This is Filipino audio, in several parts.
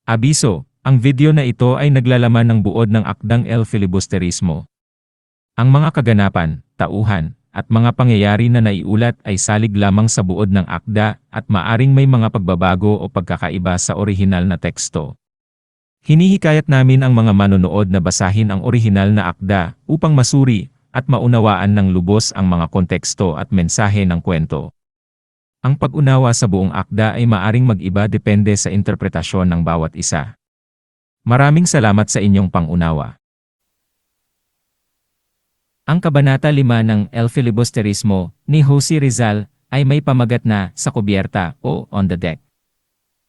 Abiso, ang video na ito ay naglalaman ng buod ng akdang El Filibusterismo. Ang mga kaganapan, tauhan, at mga pangyayari na naiulat ay salig lamang sa buod ng akda at maaring may mga pagbabago o pagkakaiba sa orihinal na teksto. Hinihikayat namin ang mga manonood na basahin ang orihinal na akda upang masuri at maunawaan ng lubos ang mga konteksto at mensahe ng kwento. Ang pag-unawa sa buong akda ay maaring mag-iba depende sa interpretasyon ng bawat isa. Maraming salamat sa inyong pangunawa. Ang Kabanata 5 ng El Filibusterismo ni Jose Rizal ay may pamagat na sa kubierta o on the deck.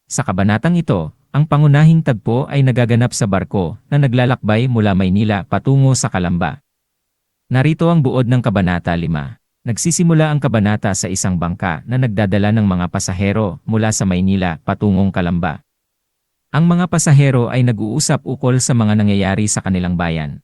Sa kabanatang ito, ang pangunahing tagpo ay nagaganap sa barko na naglalakbay mula Maynila patungo sa Calamba. Narito ang buod ng Kabanata 5. Nagsisimula ang kabanata sa isang bangka na nagdadala ng mga pasahero mula sa Maynila patungong Calamba. Ang mga pasahero ay nag-uusap ukol sa mga nangyayari sa kanilang bayan.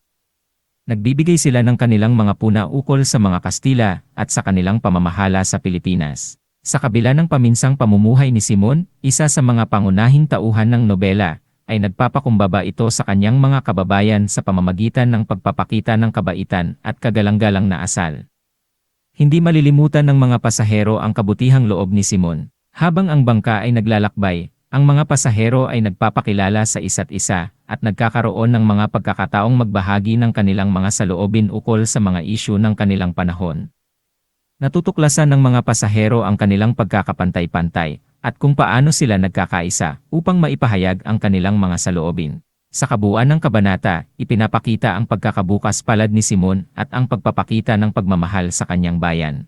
Nagbibigay sila ng kanilang mga puna ukol sa mga Kastila at sa kanilang pamamahala sa Pilipinas. Sa kabila ng paminsang pamumuhay ni Simon, isa sa mga pangunahing tauhan ng nobela, ay nagpapakumbaba ito sa kanyang mga kababayan sa pamamagitan ng pagpapakita ng kabaitan at kagalang-galang na asal. Hindi malilimutan ng mga pasahero ang kabutihang loob ni Simon. Habang ang bangka ay naglalakbay, ang mga pasahero ay nagpapakilala sa isa't isa at nagkakaroon ng mga pagkakataong magbahagi ng kanilang mga saloobin ukol sa mga isyu ng kanilang panahon. Natutuklasan ng mga pasahero ang kanilang pagkakapantay-pantay at kung paano sila nagkakaisa upang maipahayag ang kanilang mga saloobin. Sa kabuuan ng kabanata, ipinapakita ang pagkakabukas palad ni Simon at ang pagpapakita ng pagmamahal sa kanyang bayan.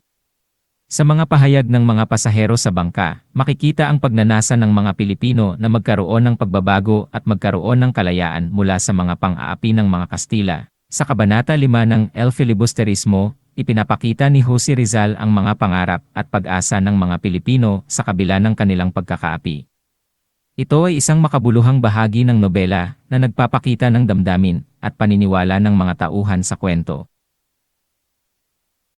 Sa mga pahayag ng mga pasahero sa bangka, makikita ang pagnanasa ng mga Pilipino na magkaroon ng pagbabago at magkaroon ng kalayaan mula sa mga pang-aapi ng mga Kastila. Sa Kabanata 5 ng El Filibusterismo, ipinapakita ni Jose Rizal ang mga pangarap at pag-asa ng mga Pilipino sa kabila ng kanilang pagkakaapi. Ito ay isang makabuluhang bahagi ng nobela na nagpapakita ng damdamin at paniniwala ng mga tauhan sa kwento.